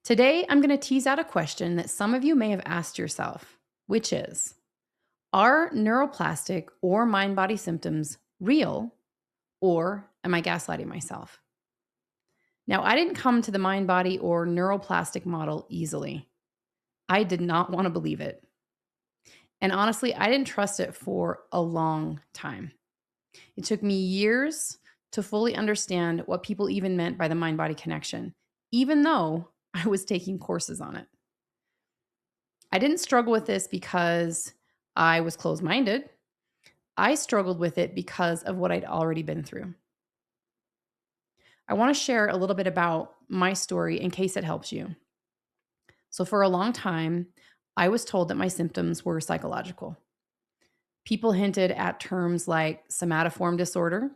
Today, I'm going to tease out a question that some of you may have asked yourself, which is, are neuroplastic or mind body symptoms real, or am I gaslighting myself? Now, I didn't come to the mind body or neuroplastic model easily. I did not want to believe it. And honestly, I didn't trust it for a long time. It took me years to fully understand what people even meant by the mind body connection, even though I was taking courses on it. I didn't struggle with this because I was closed minded. I struggled with it because of what I'd already been through. I want to share a little bit about my story in case it helps you. So, for a long time, I was told that my symptoms were psychological. People hinted at terms like somatoform disorder,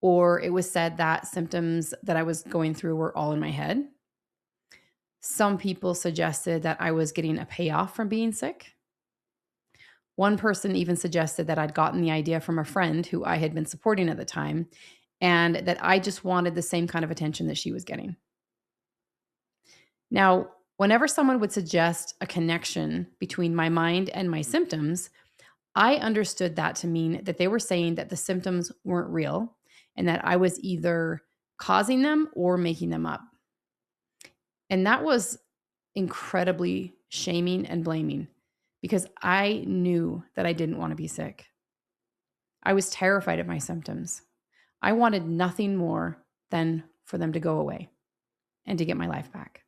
or it was said that symptoms that I was going through were all in my head. Some people suggested that I was getting a payoff from being sick. One person even suggested that I'd gotten the idea from a friend who I had been supporting at the time, and that I just wanted the same kind of attention that she was getting. Now, whenever someone would suggest a connection between my mind and my symptoms, I understood that to mean that they were saying that the symptoms weren't real and that I was either causing them or making them up. And that was incredibly shaming and blaming because I knew that I didn't want to be sick. I was terrified of my symptoms. I wanted nothing more than for them to go away and to get my life back.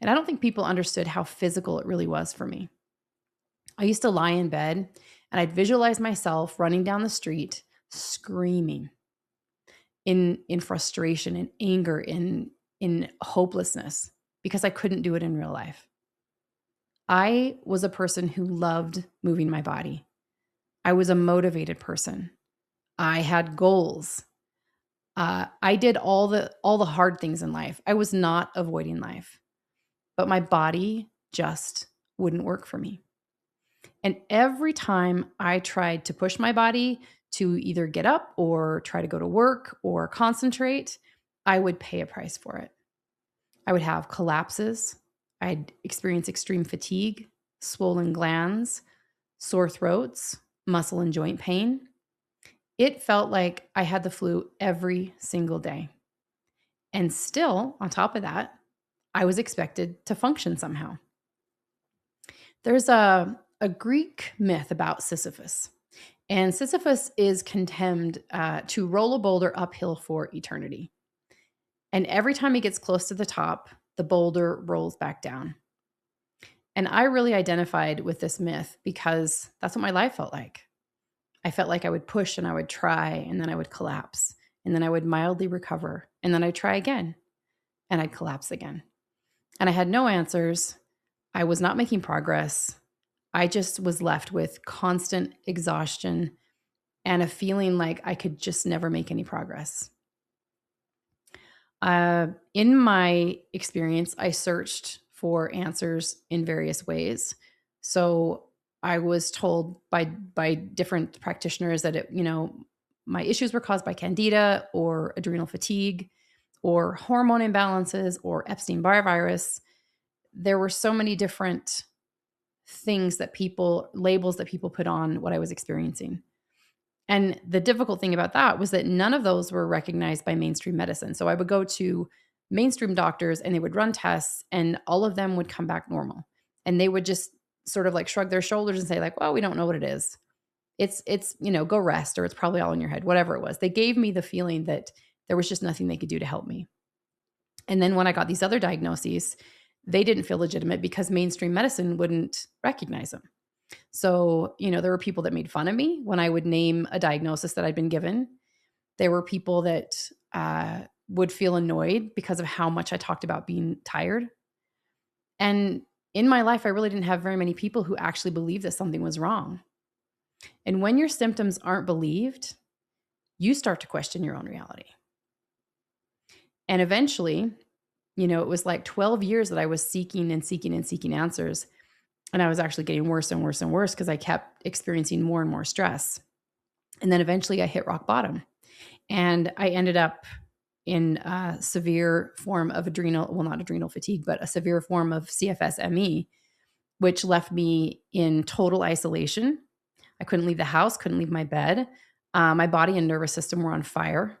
And I don't think people understood how physical it really was for me. I used to lie in bed and I'd visualize myself running down the street screaming in frustration, in anger, in hopelessness because I couldn't do it in real life. I was a person who loved moving my body. I was a motivated person. I had goals. I did all the hard things in life. I was not avoiding life, but my body just wouldn't work for me. And every time I tried to push my body to either get up or try to go to work or concentrate, I would pay a price for it. I would have collapses. I'd experience extreme fatigue, swollen glands, sore throats, muscle and joint pain. It felt like I had the flu every single day. And still, on top of that, I was expected to function somehow. There's a Greek myth about Sisyphus. And Sisyphus is condemned to roll a boulder uphill for eternity. And every time he gets close to the top, the boulder rolls back down. And I really identified with this myth because that's what my life felt like. I felt like I would push and I would try, and then I would collapse, and then I would mildly recover, and then I'd try again, and I'd collapse again. And I had no answers. I was not making progress. I just was left with constant exhaustion and a feeling like I could just never make any progress. In my experience, I searched for answers in various ways. So I was told by different practitioners that my issues were caused by candida or adrenal fatigue or hormone imbalances or Epstein-Barr virus. There were so many different labels that people put on what I was experiencing. And the difficult thing about that was that none of those were recognized by mainstream medicine. So I would go to mainstream doctors and they would run tests and all of them would come back normal. And they would just sort of like shrug their shoulders and say like, well, we don't know what it is. It's go rest, or it's probably all in your head, whatever it was. They gave me the feeling that there was just nothing they could do to help me. And then when I got these other diagnoses, they didn't feel legitimate because mainstream medicine wouldn't recognize them. So, there were people that made fun of me when I would name a diagnosis that I'd been given. There were people that would feel annoyed because of how much I talked about being tired. And in my life, I really didn't have very many people who actually believed that something was wrong. And when your symptoms aren't believed, you start to question your own reality. And eventually, it was like 12 years that I was seeking and seeking and seeking answers. And I was actually getting worse and worse and worse because I kept experiencing more and more stress. And then eventually I hit rock bottom. And I ended up in a severe form of not adrenal fatigue, but a severe form of CFS-ME, which left me in total isolation. I couldn't leave the house, couldn't leave my bed. My body and nervous system were on fire.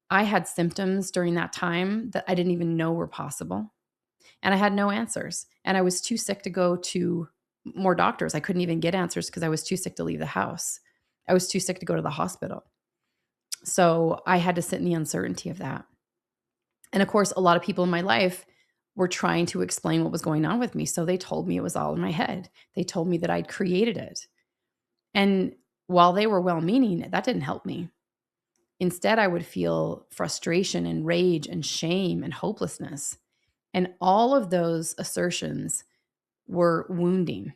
I had symptoms during that time that I didn't even know were possible. And I had no answers. And I was too sick to go to more doctors. I couldn't even get answers because I was too sick to leave the house. I was too sick to go to the hospital. So I had to sit in the uncertainty of that. And of course, a lot of people in my life were trying to explain what was going on with me. So they told me it was all in my head. They told me that I'd created it. And while they were well-meaning, that didn't help me. Instead, I would feel frustration and rage and shame and hopelessness. And all of those assertions were wounding.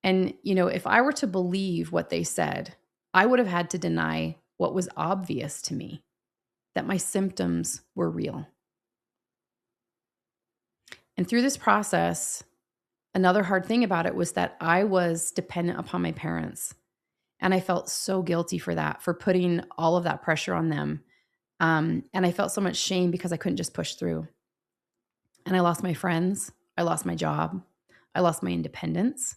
And, if I were to believe what they said, I would have had to deny what was obvious to me, that my symptoms were real. And through this process, another hard thing about it was that I was dependent upon my parents. And I felt so guilty for that, for putting all of that pressure on them. And I felt so much shame because I couldn't just push through. And I lost my friends. I lost my job. I lost my independence.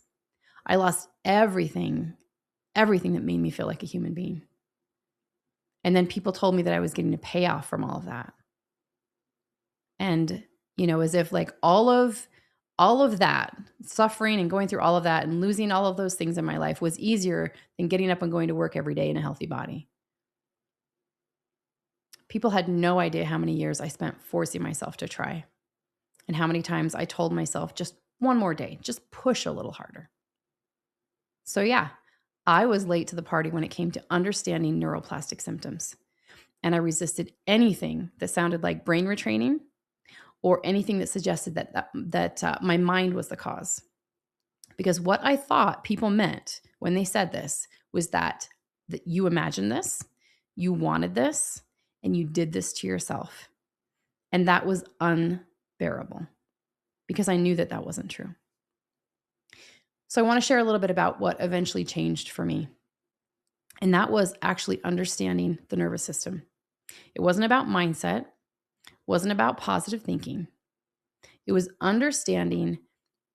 I lost everything that made me feel like a human being. And then people told me that I was getting a payoff from all of that. And, as if like all of that suffering and going through all of that and losing all of those things in my life was easier than getting up and going to work every day in a healthy body. People had no idea how many years I spent forcing myself to try and how many times I told myself just one more day, just push a little harder. So yeah, I was late to the party when it came to understanding neuroplastic symptoms. And I resisted anything that sounded like brain retraining or anything that suggested that my mind was the cause. Because what I thought people meant when they said this was that you imagined this, you wanted this, and you did this to yourself. And that was unbearable because I knew that wasn't true. So I want to share a little bit about what eventually changed for me. And that was actually understanding the nervous system. It wasn't about mindset, wasn't about positive thinking. It was understanding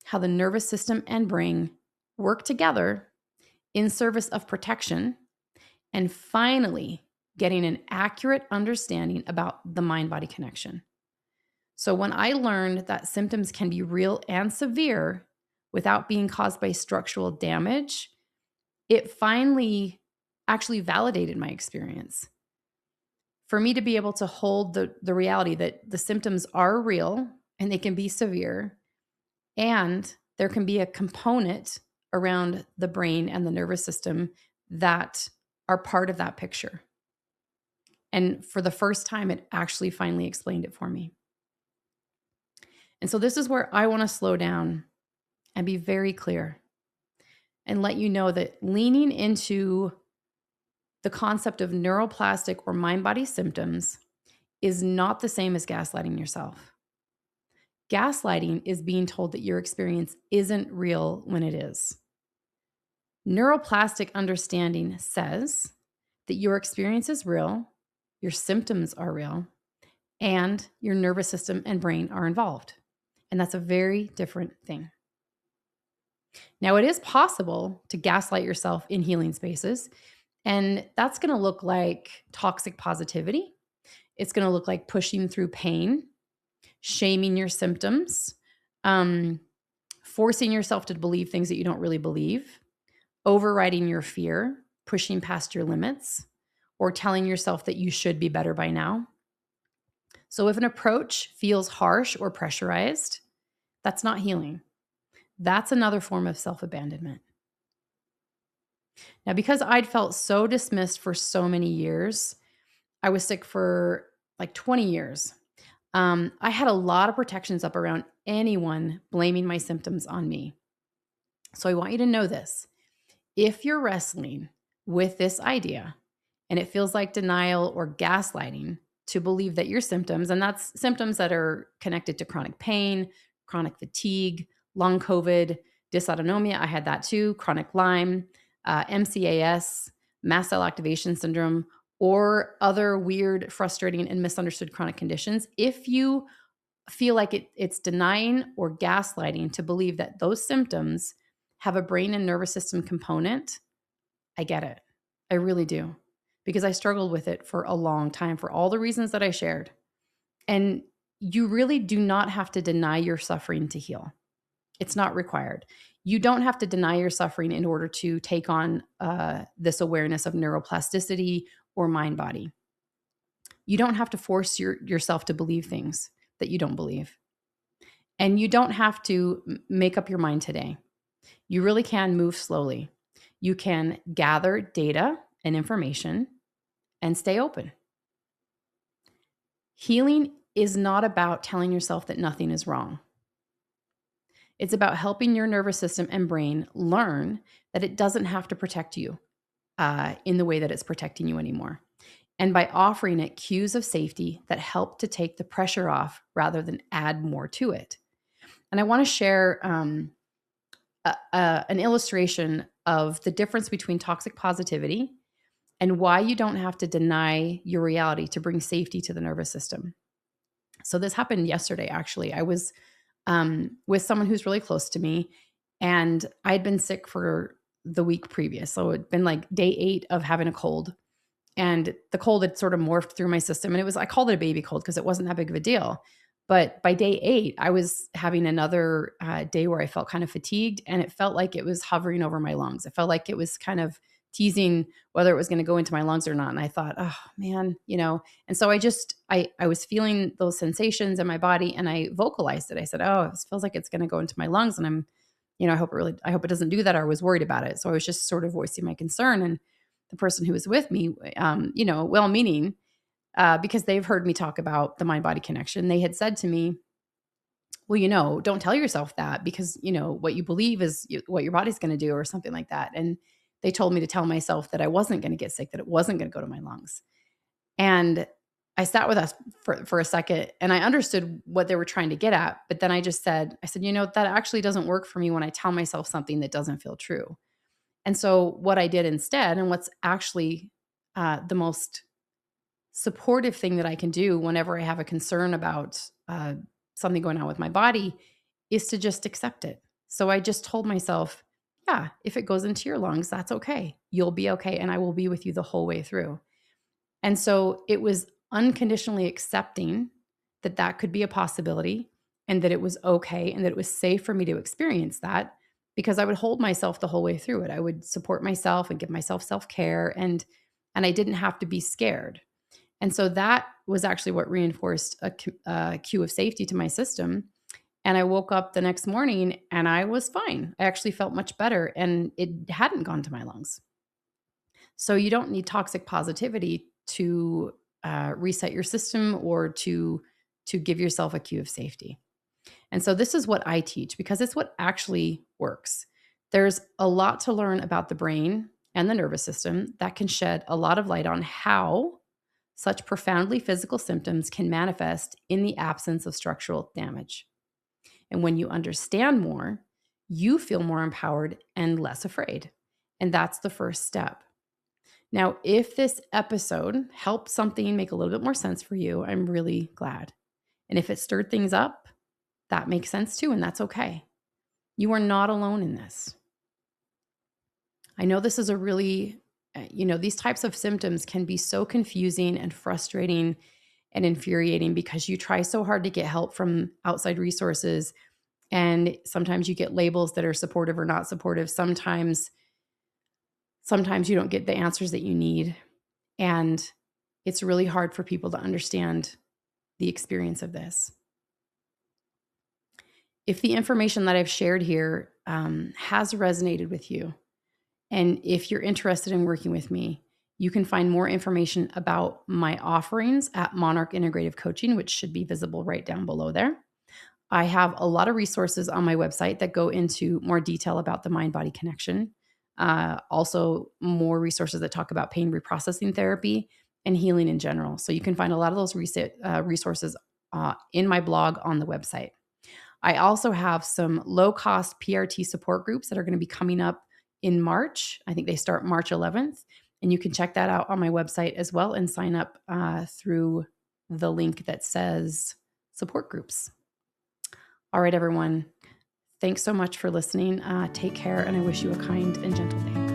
how the nervous system and brain work together in service of protection, and finally getting an accurate understanding about the mind-body connection. So when I learned that symptoms can be real and severe without being caused by structural damage, it finally actually validated my experience. For me to be able to hold the reality that the symptoms are real and they can be severe, and there can be a component around the brain and the nervous system that are part of that picture. And for the first time, it actually finally explained it for me. And so this is where I want to slow down and be very clear and let you know that leaning into the concept of neuroplastic or mind-body symptoms is not the same as gaslighting yourself. Gaslighting is being told that your experience isn't real when it is. Neuroplastic understanding says that your experience is real, your symptoms are real, and your nervous system and brain are involved. And that's a very different thing. Now, it is possible to gaslight yourself in healing spaces, and that's going to look like toxic positivity. It's going to look like pushing through pain, shaming your symptoms, forcing yourself to believe things that you don't really believe, overriding your fear, pushing past your limits, or telling yourself that you should be better by now. So if an approach feels harsh or pressurized, that's not healing. That's another form of self-abandonment. Now, because I'd felt so dismissed for so many years, I was sick for like 20 years. I had a lot of protections up around anyone blaming my symptoms on me. So I want you to know this. If you're wrestling with this idea and it feels like denial or gaslighting to believe that your symptoms, and that's symptoms that are connected to chronic pain, chronic fatigue, long COVID, dysautonomia, I had that too, chronic Lyme, MCAS, mast cell activation syndrome, or other weird, frustrating, and misunderstood chronic conditions, if you feel like it's denying or gaslighting to believe that those symptoms have a brain and nervous system component, I get it. I really do. Because I struggled with it for a long time for all the reasons that I shared. And you really do not have to deny your suffering to heal. It's not required. You don't have to deny your suffering in order to take on this awareness of neuroplasticity or mind body. You don't have to force yourself to believe things that you don't believe. And you don't have to make up your mind today. You really can move slowly. You can gather data and information and stay open. Healing is not about telling yourself that nothing is wrong. It's about helping your nervous system and brain learn that it doesn't have to protect you in the way that it's protecting you anymore. And by offering it cues of safety that help to take the pressure off rather than add more to it. And I want to share an illustration of the difference between toxic positivity and why you don't have to deny your reality to bring safety to the nervous system. So this happened yesterday, actually. I was with someone who's really close to me, and I'd been sick for the week previous. So it'd been like day 8 of having a cold. And the cold had sort of morphed through my system. And I called it a baby cold because it wasn't that big of a deal. But by day 8, I was having another day where I felt kind of fatigued, and it felt like it was hovering over my lungs. It felt like it was kind of teasing whether it was going to go into my lungs or not. And I thought, oh man, and so I was feeling those sensations in my body, and I vocalized it. I said, oh, this feels like it's going to go into my lungs. And I hope it doesn't do that. Or I was worried about it. So I was just sort of voicing my concern. And the person who was with me, well-meaning, because they've heard me talk about the mind-body connection, they had said to me, well, don't tell yourself that, because, what you believe is what your body's going to do, or something like that. And they told me to tell myself that I wasn't going to get sick, that it wasn't going to go to my lungs. And I sat with us for a second, and I understood what they were trying to get at. But then I said, that actually doesn't work for me when I tell myself something that doesn't feel true. And so what I did instead, and what's actually the most supportive thing that I can do whenever I have a concern about something going on with my body, is to just accept it. So I just told myself, yeah, if it goes into your lungs, that's okay. You'll be okay. And I will be with you the whole way through. And so it was unconditionally accepting that could be a possibility, and that it was okay, and that it was safe for me to experience that, because I would hold myself the whole way through it. I would support myself and give myself self-care, and I didn't have to be scared. And so that was actually what reinforced a cue of safety to my system. And I woke up the next morning and I was fine. I actually felt much better, and it hadn't gone to my lungs. So you don't need toxic positivity to reset your system, or to give yourself a cue of safety. And so this is what I teach, because it's what actually works. There's a lot to learn about the brain and the nervous system that can shed a lot of light on how such profoundly physical symptoms can manifest in the absence of structural damage. And when you understand more, you feel more empowered and less afraid. And that's the first step. Now, if this episode helped something make a little bit more sense for you, I'm really glad. And if it stirred things up, that makes sense too, and that's okay. You are not alone in this. I know this is a really, these types of symptoms can be so confusing and frustrating and infuriating, because you try so hard to get help from outside resources, and sometimes you get labels that are supportive or not supportive. Sometimes you don't get the answers that you need, and it's really hard for people to understand the experience of this. If the information that I've shared here has resonated with you, and if you're interested in working with me, you can find more information about my offerings at Monarch Integrative Coaching, which should be visible right down below there. I have a lot of resources on my website that go into more detail about the mind-body connection. Also, more resources that talk about pain reprocessing therapy and healing in general. So you can find a lot of those resources in my blog on the website. I also have some low-cost PRT support groups that are going to be coming up in March. I think they start March 11th. And you can check that out on my website as well and sign up through the link that says support groups. All right, everyone. Thanks so much for listening. Take care, and I wish you a kind and gentle day.